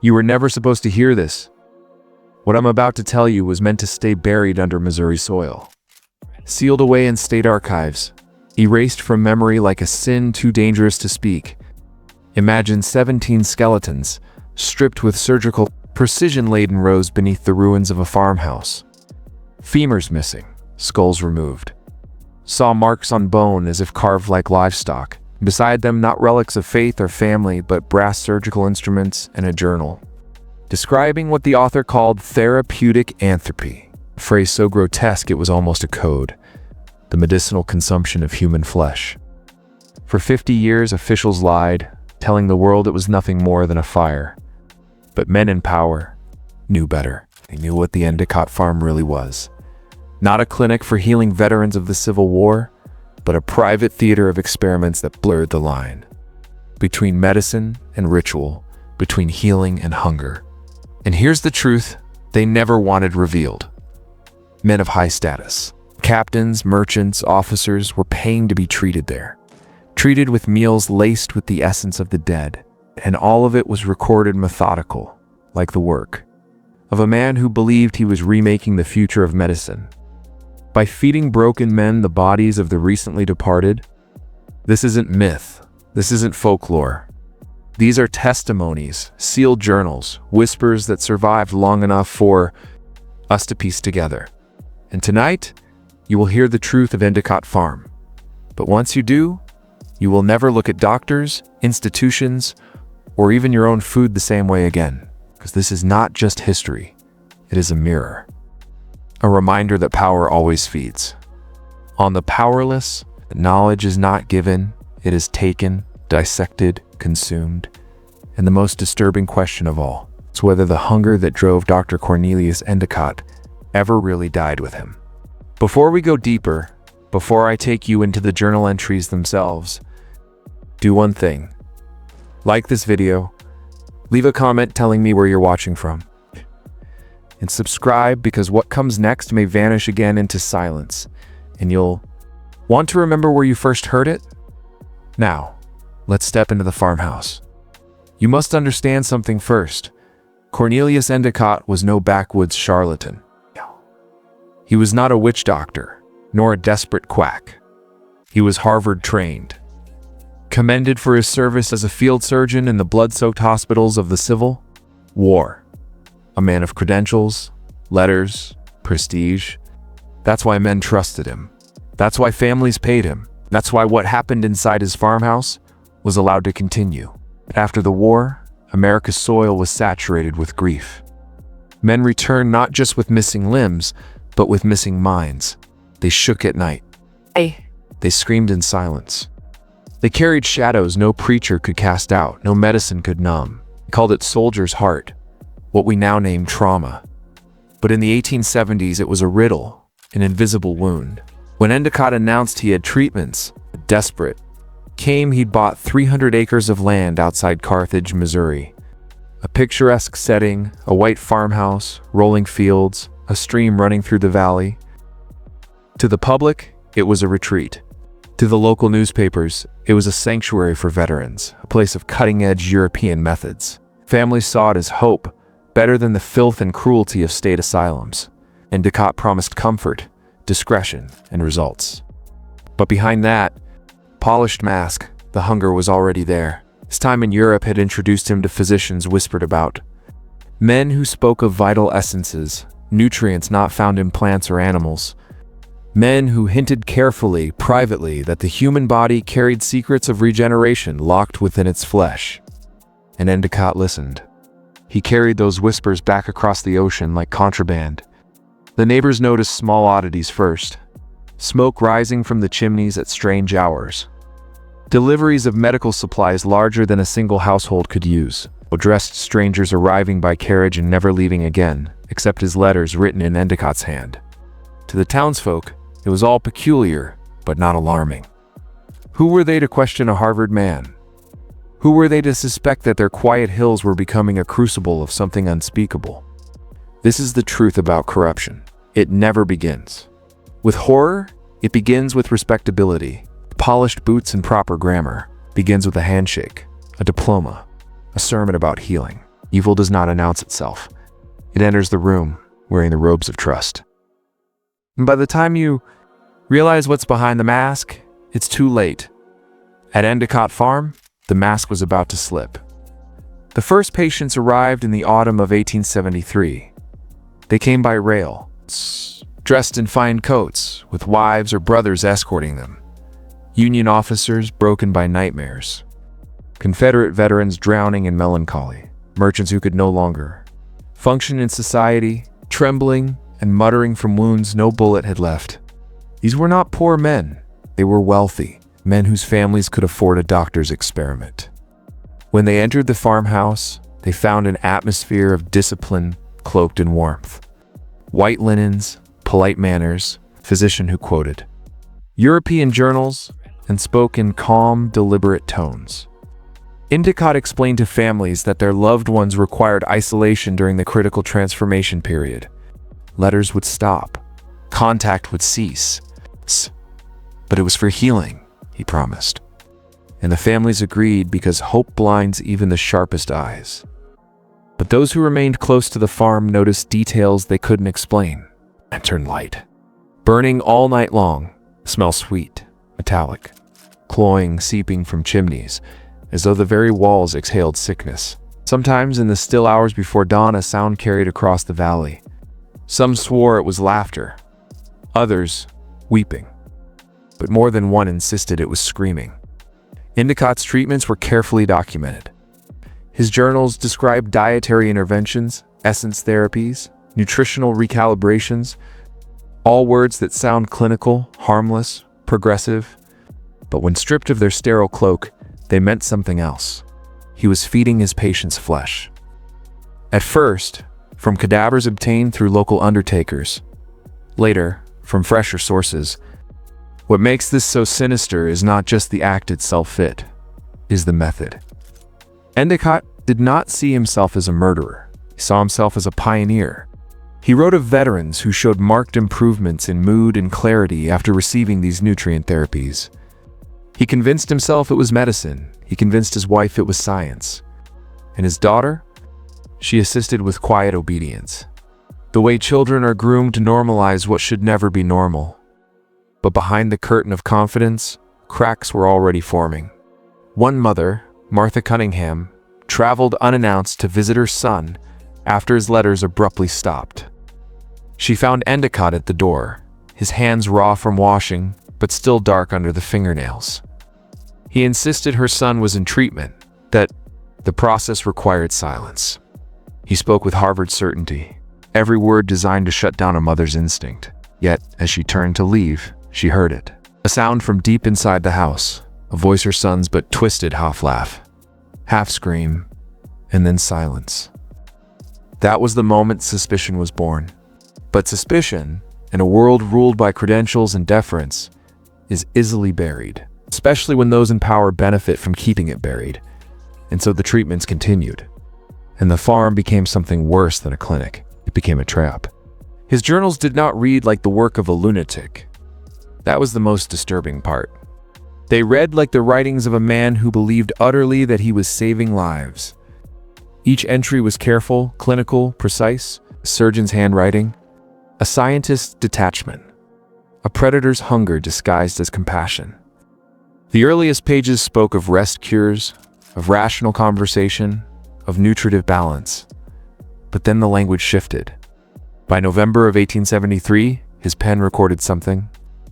You were never supposed to hear this. What I'm about to tell you was meant to stay buried under Missouri soil. Sealed away in state archives, erased from memory like a sin too dangerous to speak. Imagine 17 skeletons, stripped with surgical precision-laden rows beneath the ruins of a farmhouse. Femurs missing, skulls removed. Saw marks on bone as if carved like livestock. Beside them, not relics of faith or family, but brass surgical instruments and a journal, describing what the author called therapeutic anthropy, a phrase so grotesque it was almost a code, the medicinal consumption of human flesh. For 50 years, officials lied, telling the world it was nothing more than a fire. But men in power knew better. They knew what the Endecott farm really was. Not a clinic for healing veterans of the Civil War, but a private theater of experiments that blurred the line between medicine and ritual, between healing and hunger. And here's the truth they never wanted revealed. Men of high status, captains, merchants, officers, were paying to be treated there. Treated with meals laced with the essence of the dead, and all of it was recorded methodical, like the work of a man who believed he was remaking the future of medicine. By feeding broken men the bodies of the recently departed, this isn't myth, this isn't folklore. These are testimonies, sealed journals, whispers that survived long enough for us to piece together. And tonight, you will hear the truth of Endecott Farm. But once you do, you will never look at doctors, institutions, or even your own food the same way again, because this is not just history, it is a mirror. A reminder that power always feeds. On the powerless, knowledge is not given, it is taken, dissected, consumed. And the most disturbing question of all is whether the hunger that drove Dr. Cornelius Endecott ever really died with him. Before we go deeper, before I take you into the journal entries themselves, do one thing. Like this video, leave a comment telling me where you're watching from, and subscribe because what comes next may vanish again into silence, and you'll want to remember where you first heard it? Now, let's step into the farmhouse. You must understand something first. Cornelius Endecott was no backwoods charlatan. He was not a witch doctor, nor a desperate quack. He was Harvard-trained, commended for his service as a field surgeon in the blood-soaked hospitals of the Civil War. A man of credentials, letters, prestige. That's why men trusted him. That's why families paid him. That's why what happened inside his farmhouse was allowed to continue. After the war, America's soil was saturated with grief. Men returned not just with missing limbs, but with missing minds. They shook at night. They screamed in silence. They carried shadows no preacher could cast out, no medicine could numb. They called it soldier's heart, what we now name trauma. But in the 1870s, it was a riddle, an invisible wound. When Endecott announced he had treatments, desperate, he'd bought 300 acres of land outside Carthage, Missouri. A picturesque setting, a white farmhouse, rolling fields, a stream running through the valley. To the public, it was a retreat. To the local newspapers, it was a sanctuary for veterans, a place of cutting-edge European methods. Families saw it as hope, better than the filth and cruelty of state asylums. Endecott promised comfort, discretion, and results. But behind that polished mask, the hunger was already there. His time in Europe had introduced him to physicians whispered about. Men who spoke of vital essences, nutrients not found in plants or animals. Men who hinted carefully, privately, that the human body carried secrets of regeneration locked within its flesh. And Endecott listened. He carried those whispers back across the ocean like contraband. The neighbors noticed small oddities first. Smoke rising from the chimneys at strange hours. Deliveries of medical supplies larger than a single household could use. Dressed strangers arriving by carriage and never leaving again, except his letters written in Endecott's hand. To the townsfolk, it was all peculiar, but not alarming. Who were they to question a Harvard man? Who were they to suspect that their quiet hills were becoming a crucible of something unspeakable? This is the truth about corruption. It never begins with horror. It begins with respectability. Polished boots and proper grammar begins with a handshake, a diploma, a sermon about healing. Evil does not announce itself. It enters the room, wearing the robes of trust. And by the time you realize what's behind the mask, it's too late. At Endecott Farm, the mask was about to slip. The first patients arrived in the autumn of 1873. They came by rail, dressed in fine coats, with wives or brothers escorting them. Union officers broken by nightmares. Confederate veterans drowning in melancholy. Merchants who could no longer function in society, trembling and muttering from wounds no bullet had left. These were not poor men. They were wealthy, men whose families could afford a doctor's experiment. When they entered the farmhouse, they found an atmosphere of discipline cloaked in warmth. White linens, polite manners, physician who quoted European journals and spoke in calm, deliberate tones. Endecott explained to families that their loved ones required isolation during the critical transformation period. Letters would stop. Contact would cease. But it was for healing, he promised. And the families agreed because hope blinds even the sharpest eyes. But those who remained close to the farm noticed details they couldn't explain. Lantern light. Burning all night long. Smell sweet, metallic. Cloying seeping from chimneys, as though the very walls exhaled sickness. Sometimes in the still hours before dawn, a sound carried across the valley. Some swore it was laughter. Others, weeping. But more than one insisted it was screaming. Endecott's treatments were carefully documented. His journals described dietary interventions, essence therapies, nutritional recalibrations, all words that sound clinical, harmless, progressive. But when stripped of their sterile cloak, they meant something else. He was feeding his patients flesh. At first, from cadavers obtained through local undertakers. Later, from fresher sources. What makes this so sinister is not just the act itself, it is the method. Endecott did not see himself as a murderer. He saw himself as a pioneer. He wrote of veterans who showed marked improvements in mood and clarity after receiving these nutrient therapies. He convinced himself it was medicine. He convinced his wife it was science. And his daughter? She assisted with quiet obedience. The way children are groomed to normalize what should never be normal. But behind the curtain of confidence, cracks were already forming. One mother, Martha Cunningham, traveled unannounced to visit her son after his letters abruptly stopped. She found Endecott at the door, his hands raw from washing, but still dark under the fingernails. He insisted her son was in treatment, that the process required silence. He spoke with Harvard certainty, every word designed to shut down a mother's instinct. Yet, as she turned to leave, she heard it. A sound from deep inside the house, a voice her son's but twisted half laugh, half scream, and then silence. That was the moment suspicion was born. But suspicion, in a world ruled by credentials and deference, is easily buried, especially when those in power benefit from keeping it buried. And so the treatments continued. And the farm became something worse than a clinic. It became a trap. His journals did not read like the work of a lunatic. That was the most disturbing part. They read like the writings of a man who believed utterly that he was saving lives. Each entry was careful, clinical, precise, a surgeon's handwriting, a scientist's detachment, a predator's hunger disguised as compassion. The earliest pages spoke of rest cures, of rational conversation, of nutritive balance. But then the language shifted. By November of 1873, his pen recorded something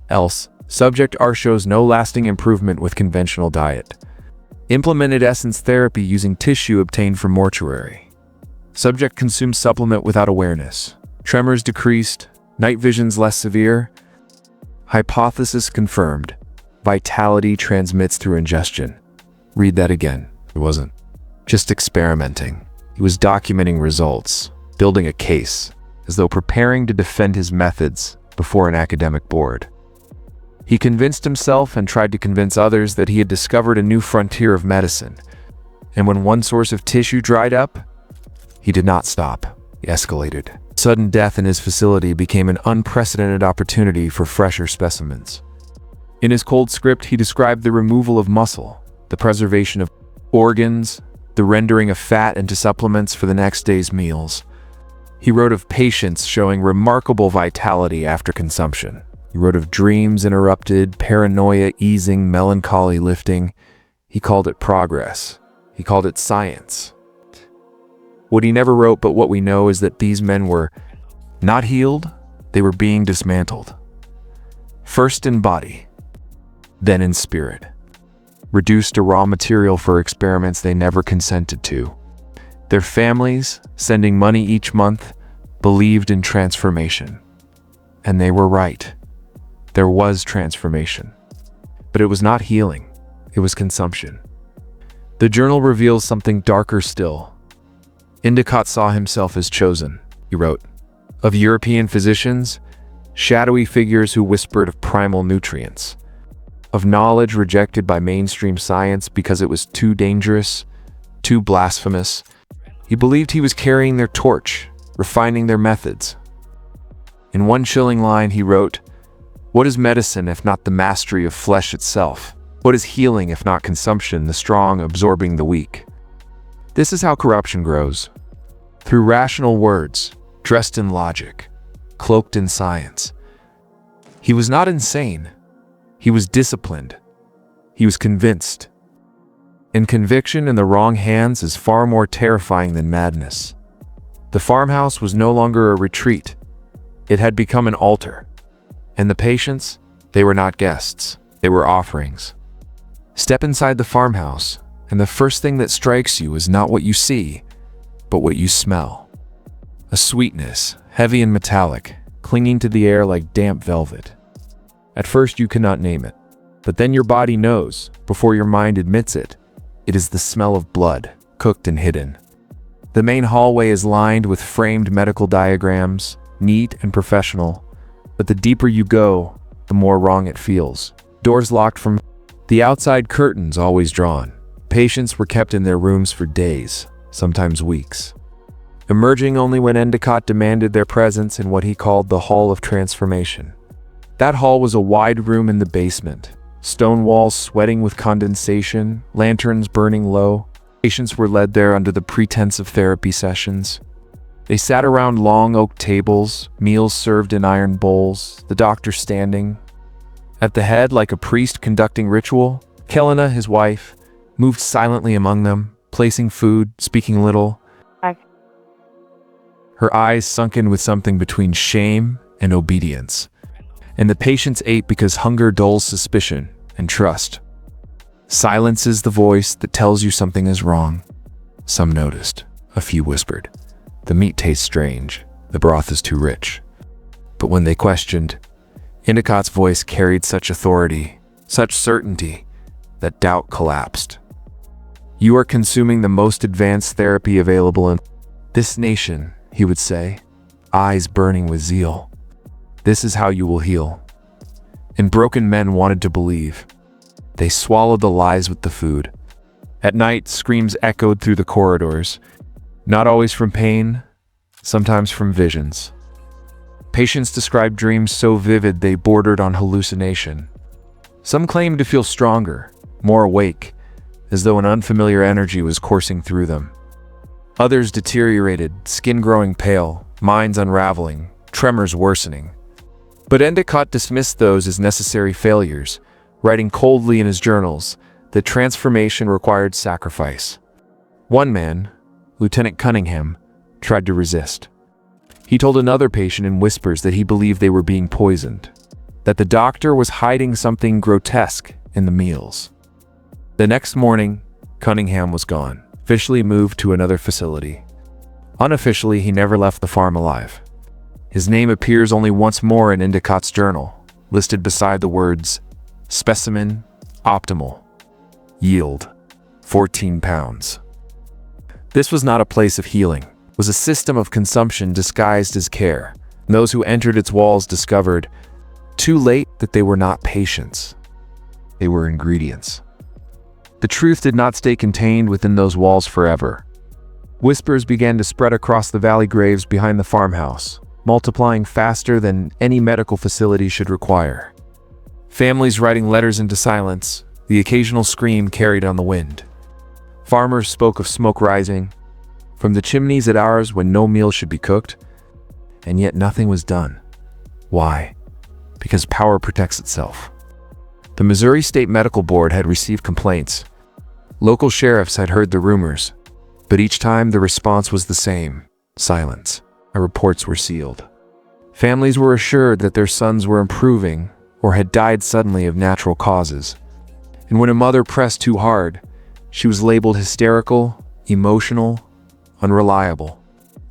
else. Subject R shows no lasting improvement with conventional diet. Implemented essence therapy using tissue obtained from mortuary. Subject consumed supplement without awareness. Tremors decreased, night visions less severe. Hypothesis confirmed. Vitality transmits through ingestion. Read that again. It wasn't just experimenting. He was documenting results, building a case, as though preparing to defend his methods before an academic board. He convinced himself and tried to convince others that he had discovered a new frontier of medicine. And when one source of tissue dried up, he did not stop. He escalated. Sudden death in his facility became an unprecedented opportunity for fresher specimens. In his cold script, he described the removal of muscle, the preservation of organs, the rendering of fat into supplements for the next day's meals. He wrote of patients showing remarkable vitality after consumption. He wrote of dreams interrupted, paranoia easing, melancholy lifting. He called it progress. He called it science. What he never wrote, but what we know, is that these men were not healed, they were being dismantled. First in body, then in spirit. Reduced to raw material for experiments they never consented to. Their families, sending money each month, believed in transformation. And they were right. There was transformation. But it was not healing, it was consumption. The journal reveals something darker still. Endecott saw himself as chosen, he wrote, of European physicians, shadowy figures who whispered of primal nutrients, of knowledge rejected by mainstream science because it was too dangerous, too blasphemous. He believed he was carrying their torch, refining their methods. In one chilling line he wrote, "What is medicine if not the mastery of flesh itself? What is healing if not consumption, the strong absorbing the weak?" This is how corruption grows. Through rational words, dressed in logic, cloaked in science. He was not insane. He was disciplined. He was convinced. And conviction in the wrong hands is far more terrifying than madness. The farmhouse was no longer a retreat. It had become an altar. And the patients, they were not guests. They were offerings. Step inside the farmhouse, and the first thing that strikes you is not what you see, but what you smell. A sweetness, heavy and metallic, clinging to the air like damp velvet. At first you cannot name it, but then your body knows, before your mind admits it. It is the smell of blood, cooked and hidden. The main hallway is lined with framed medical diagrams, neat and professional, but the deeper you go, the more wrong it feels. Doors locked from the outside, curtains always drawn. Patients were kept in their rooms for days, sometimes weeks, emerging only when Endecott demanded their presence in what he called the Hall of Transformation. That hall was a wide room in the basement, stone walls sweating with condensation, lanterns burning low. Patients were led there under the pretense of therapy sessions. They sat around long oak tables, meals served in iron bowls, the doctor standing. At the head, like a priest conducting ritual, Helena, his wife, moved silently among them, placing food, speaking little. Her eyes sunken with something between shame and obedience. And the patients ate because hunger dulls suspicion and trust. Silence is the voice that tells you something is wrong. Some noticed. A few whispered. The meat tastes strange. The broth is too rich. But when they questioned, Endecott's voice carried such authority, such certainty, that doubt collapsed. "You are consuming the most advanced therapy available in this nation," he would say, eyes burning with zeal. "This is how you will heal." And broken men wanted to believe. They swallowed the lies with the food. At night, screams echoed through the corridors, not always from pain, sometimes from visions. Patients described dreams so vivid they bordered on hallucination. Some claimed to feel stronger, more awake, as though an unfamiliar energy was coursing through them. Others deteriorated, skin growing pale, minds unraveling, tremors worsening. But Endecott dismissed those as necessary failures, writing coldly in his journals that transformation required sacrifice. One man, Lieutenant Cunningham, tried to resist. He told another patient in whispers that he believed they were being poisoned, that the doctor was hiding something grotesque in the meals. The next morning, Cunningham was gone, officially moved to another facility. Unofficially, he never left the farm alive. His name appears only once more in Endecott's journal, listed beside the words specimen, optimal, yield, 14 pounds. This was not a place of healing. It was a system of consumption disguised as care. And those who entered its walls discovered, too late, that they were not patients. They were ingredients. The truth did not stay contained within those walls forever. Whispers began to spread across the valley graves behind the farmhouse, multiplying faster than any medical facility should require. Families writing letters into silence, the occasional scream carried on the wind. Farmers spoke of smoke rising from the chimneys at hours when no meal should be cooked, and yet nothing was done. Why? Because power protects itself. The Missouri State Medical Board had received complaints. Local sheriffs had heard the rumors, but each time the response was the same: silence. Our reports were sealed. Families were assured that their sons were improving or had died suddenly of natural causes. And when a mother pressed too hard, she was labeled hysterical, emotional, unreliable.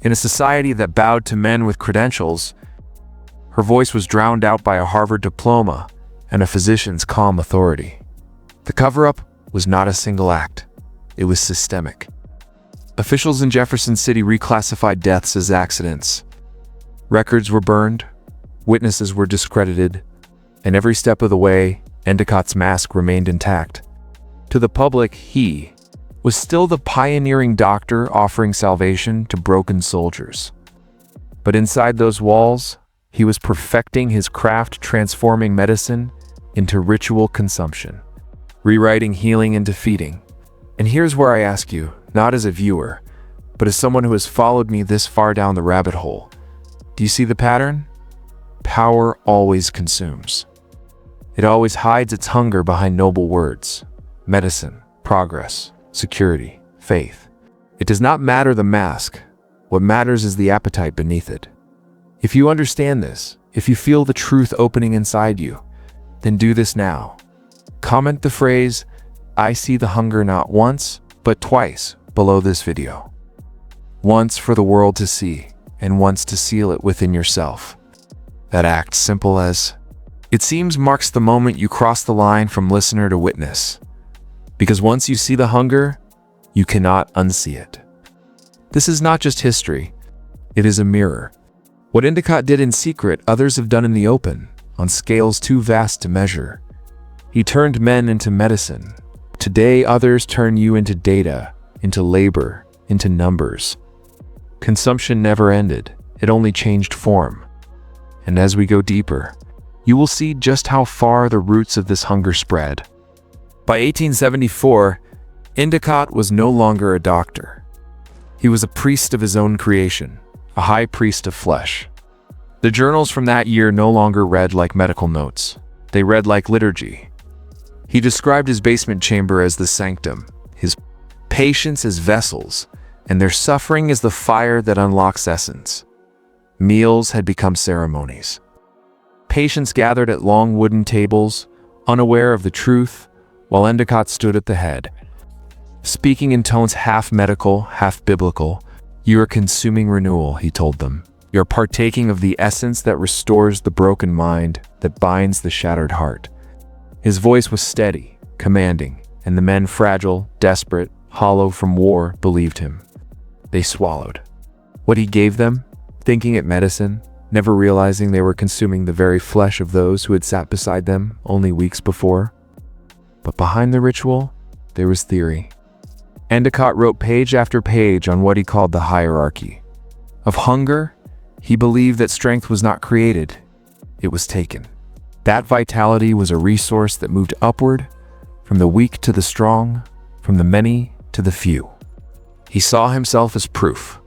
In a society that bowed to men with credentials, her voice was drowned out by a Harvard diploma and a physician's calm authority. The cover-up was not a single act. It was systemic. Officials in Jefferson City reclassified deaths as accidents. Records were burned, witnesses were discredited, and every step of the way, Endecott's mask remained intact. To the public, he was still the pioneering doctor offering salvation to broken soldiers. But inside those walls, he was perfecting his craft, transforming medicine into ritual consumption, rewriting healing into feeding. And here's where I ask you, not as a viewer, but as someone who has followed me this far down the rabbit hole, do you see the pattern? Power always consumes. It always hides its hunger behind noble words: medicine, progress, security, faith. It does not matter the mask. What matters is the appetite beneath it. If you understand this, if you feel the truth opening inside you, then do this now. Comment the phrase, "I see the hunger," not once, but twice below this video. Once for the world to see, and once to seal it within yourself. That act, simple as it seems, marks the moment you cross the line from listener to witness. Because once you see the hunger, you cannot unsee it. This is not just history, it is a mirror. What Endecott did in secret, others have done in the open, on scales too vast to measure. He turned men into medicine. Today, others turn you into data, into labor, into numbers. Consumption never ended, it only changed form. And as we go deeper, you will see just how far the roots of this hunger spread. By 1874, Endecott was no longer a doctor. He was a priest of his own creation, a high priest of flesh. The journals from that year no longer read like medical notes. They read like liturgy. He described his basement chamber as the sanctum, his patients as vessels, and their suffering as the fire that unlocks essence. Meals had become ceremonies. Patients gathered at long wooden tables, unaware of the truth, while Endecott stood at the head. Speaking in tones half medical, half biblical, "You are consuming renewal," he told them. "You're partaking of the essence that restores the broken mind, that binds the shattered heart." His voice was steady, commanding, and the men, fragile, desperate, hollow from war, believed him. They swallowed what he gave them, thinking it medicine, never realizing they were consuming the very flesh of those who had sat beside them only weeks before. But behind the ritual, there was theory. Endecott wrote page after page on what he called the hierarchy. Of hunger, he believed that strength was not created, it was taken. That vitality was a resource that moved upward, from the weak to the strong, from the many to the few. He saw himself as proof.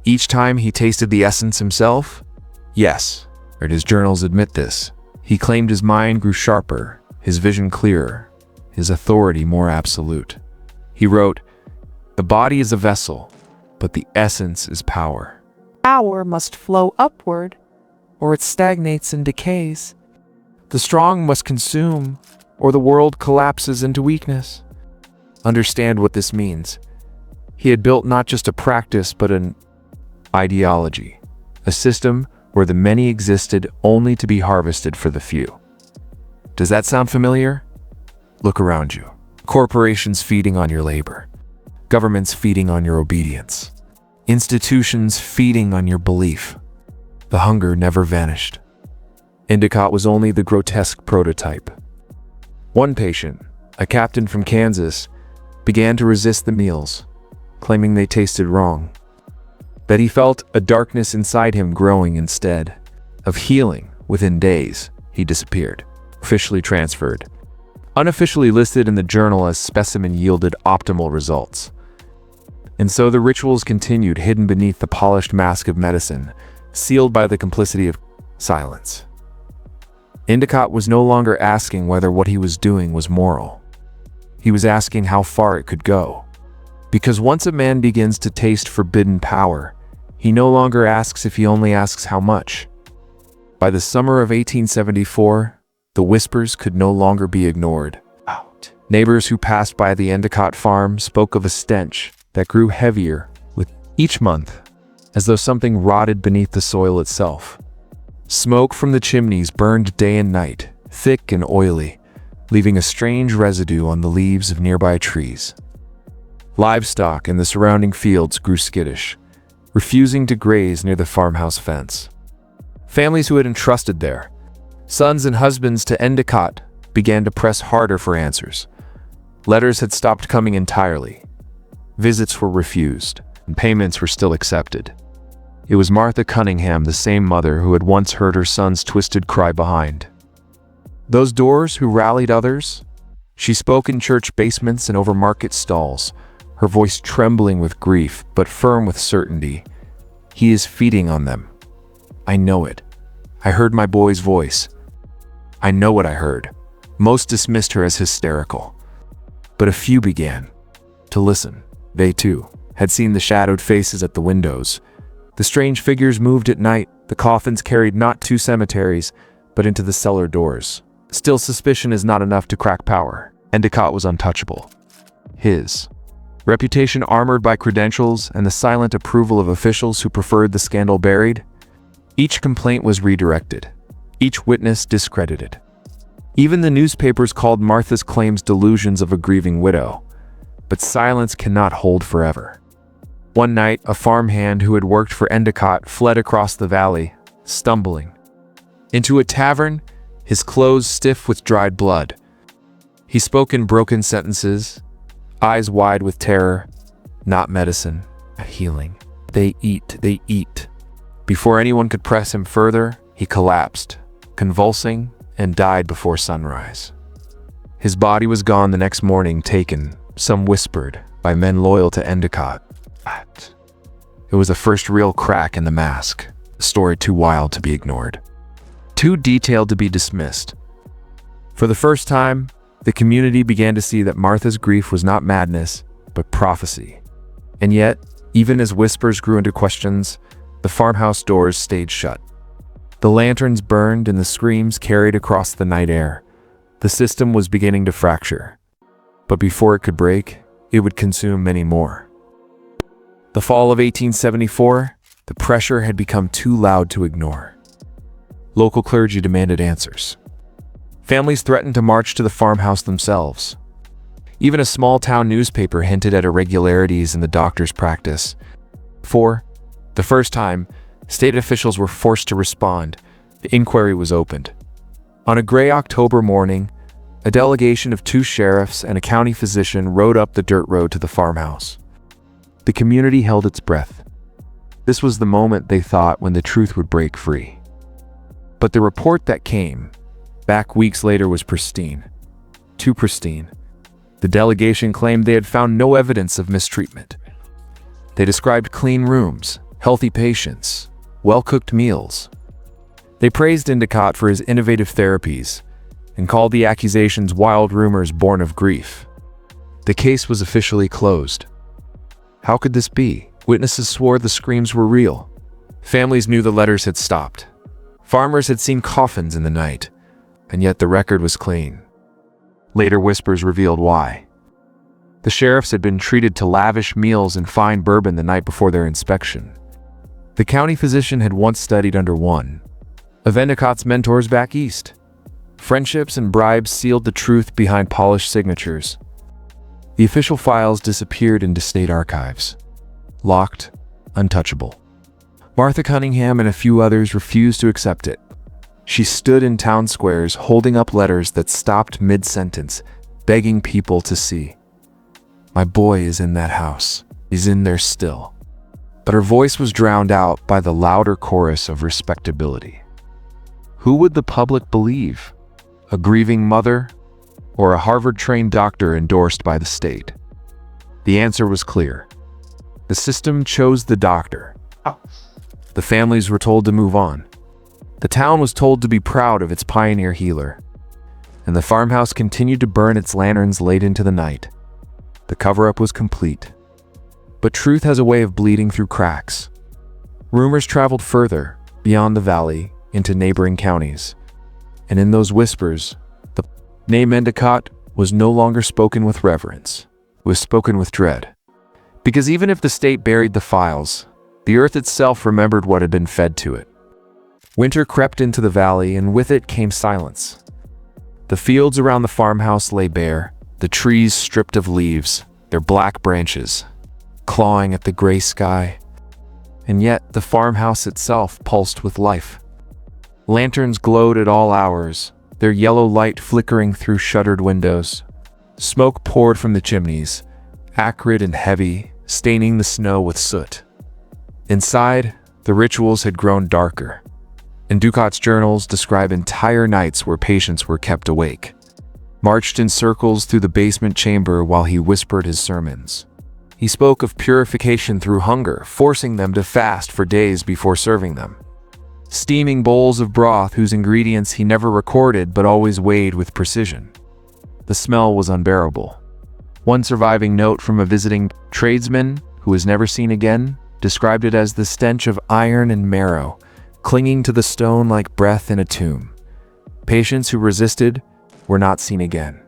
Each time he tasted the essence himself, yes, or his journals admit this, he claimed his mind grew sharper, his vision clearer, his authority more absolute. He wrote, "The body is a vessel, but the essence is power. Power must flow upward, or it stagnates and decays. The strong must consume, or the world collapses into weakness." Understand what this means. He had built not just a practice, but an ideology, a system where the many existed only to be harvested for the few. Does that sound familiar? Look around you. Corporations feeding on your labor. Governments feeding on your obedience. Institutions feeding on your belief. The hunger never vanished. Endecott was only the grotesque prototype. One patient, a captain from Kansas, began to resist the meals, claiming they tasted wrong. That he felt a darkness inside him growing instead of healing. Within days, he disappeared, officially transferred. unofficially listed in the journal as specimen, yielded optimal results. And so the rituals continued, hidden beneath the polished mask of medicine, sealed by the complicity of silence. Endecott was no longer asking whether what he was doing was moral. He was asking how far it could go. Because once a man begins to taste forbidden power, he no longer asks if, he only asks how much. By the summer of 1874, the whispers could no longer be ignored. Neighbors who passed by the Endecott farm spoke of a stench that grew heavier with each month, as though something rotted beneath the soil itself. Smoke from the chimneys burned day and night, thick and oily, leaving a strange residue on the leaves of nearby trees. Livestock in the surrounding fields grew skittish, refusing to graze near the farmhouse fence. Families who had entrusted their sons and husbands to Endecott began to press harder for answers. Letters had stopped coming entirely. Visits were refused, and payments were still accepted. It was Martha Cunningham, the same mother who had once heard her son's twisted cry behind those doors, who rallied others. She spoke in church basements and over market stalls, her voice trembling with grief, but firm with certainty. He is feeding on them. I know it. I heard my boy's voice. I know what I heard. Most dismissed her as hysterical. But a few began to listen. They, too, had seen the shadowed faces at the windows. The strange figures moved at night. The coffins carried not to cemeteries, but into the cellar doors. Still, suspicion is not enough to crack power. Endecott was untouchable. His reputation armored by credentials and the silent approval of officials who preferred the scandal buried. Each complaint was redirected, each witness discredited. Even the newspapers called Martha's claims delusions of a grieving widow. But silence cannot hold forever. One night, a farmhand who had worked for Endecott fled across the valley, stumbling into a tavern, his clothes stiff with dried blood. He spoke in broken sentences, eyes wide with terror. Not medicine, healing. They eat. Before anyone could press him further, he collapsed, convulsing, and died before sunrise. His body was gone the next morning, taken, some whispered, by men loyal to Endecott. It was the first real crack in the mask, a story too wild to be ignored, too detailed to be dismissed. For the first time, the community began to see that Martha's grief was not madness, but prophecy. And yet, even as whispers grew into questions, the farmhouse doors stayed shut. The lanterns burned and the screams carried across the night air. The system was beginning to fracture. But before it could break, it would consume many more. The fall of 1874, the pressure had become too loud to ignore. Local clergy demanded answers. Families threatened to march to the farmhouse themselves. Even a small-town newspaper hinted at irregularities in the doctor's practice. For the first time, state officials were forced to respond. The inquiry was opened. On a gray October morning, a delegation of 2 sheriffs and a county physician rode up the dirt road to the farmhouse. The community held its breath. This was the moment, they thought, when the truth would break free. But the report that came back weeks later was pristine. Too pristine. The delegation claimed they had found no evidence of mistreatment. They described clean rooms, healthy patients, well-cooked meals. They praised Endecott for his innovative therapies and called the accusations wild rumors born of grief. The case was officially closed. How could this be? Witnesses swore the screams were real. Families knew the letters had stopped. Farmers had seen coffins in the night, and yet the record was clean. Later whispers revealed why. The sheriffs had been treated to lavish meals and fine bourbon the night before their inspection. The county physician had once studied under one of Endecott's mentors back east. Friendships and bribes sealed the truth behind polished signatures. The official files disappeared into state archives. Locked, untouchable. Martha Cunningham and a few others refused to accept it. She stood in town squares holding up letters that stopped mid-sentence, begging people to see. My boy is in that house. He's in there still. But her voice was drowned out by the louder chorus of respectability. Who would the public believe? A grieving mother? or a Harvard-trained doctor endorsed by the state? The answer was clear. The system chose the doctor. The families were told to move on. The town was told to be proud of its pioneer healer. And the farmhouse continued to burn its lanterns late into the night. The cover-up was complete. But truth has a way of bleeding through cracks. Rumors traveled further, beyond the valley, into neighboring counties. And in those whispers, the name Endecott was no longer spoken with reverence. It was spoken with dread. Because even if the state buried the files, the earth itself remembered what had been fed to it. Winter crept into the valley, and with it came silence. The fields around the farmhouse lay bare, the trees stripped of leaves, their black branches, clawing at the gray sky. And yet, the farmhouse itself pulsed with life. Lanterns glowed at all hours, their yellow light flickering through shuttered windows. Smoke poured from the chimneys, acrid and heavy, staining the snow with soot. Inside, the rituals had grown darker. Endecott's journals describe entire nights where patients were kept awake, marched in circles through the basement chamber while he whispered his sermons. He spoke of purification through hunger, forcing them to fast for days before serving them. Steaming bowls of broth whose ingredients he never recorded but always weighed with precision. The smell was unbearable. One surviving note from a visiting tradesman, who was never seen again, described it as the stench of iron and marrow, clinging to the stone like breath in a tomb. Patients who resisted were not seen again.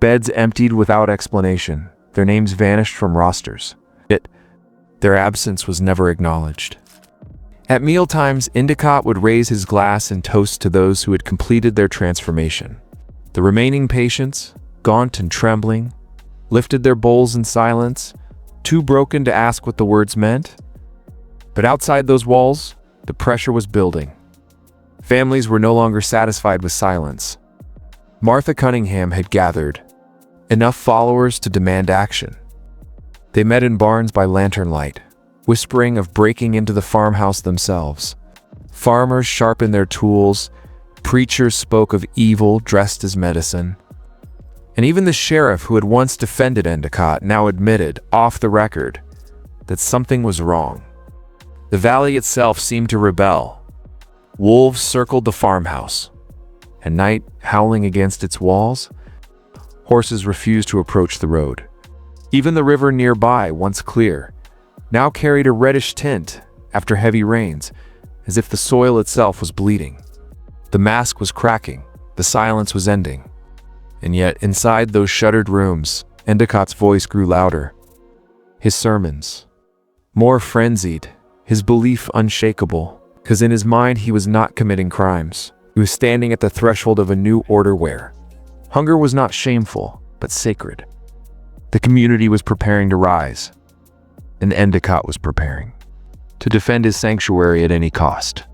Beds emptied without explanation, their names vanished from rosters. Yet, their absence was never acknowledged. At mealtimes, Endecott would raise his glass and toast to those who had completed their transformation. The remaining patients, gaunt and trembling, lifted their bowls in silence, too broken to ask what the words meant. But outside those walls, the pressure was building. Families were no longer satisfied with silence. Martha Cunningham had gathered enough followers to demand action. They met in barns by lantern light, whispering of breaking into the farmhouse themselves. Farmers sharpened their tools, preachers spoke of evil dressed as medicine. And even the sheriff who had once defended Endecott now admitted, off the record, that something was wrong. The valley itself seemed to rebel. Wolves circled the farmhouse. At night, howling against its walls, horses refused to approach the road. Even the river nearby, once clear, now carried a reddish tint after heavy rains, as if the soil itself was bleeding. The mask was cracking, the silence was ending. And yet, inside those shuttered rooms, Endecott's voice grew louder. His sermons, more frenzied, his belief unshakable, because in his mind he was not committing crimes. He was standing at the threshold of a new order where hunger was not shameful, but sacred. The community was preparing to rise, and Endecott was preparing to defend his sanctuary at any cost.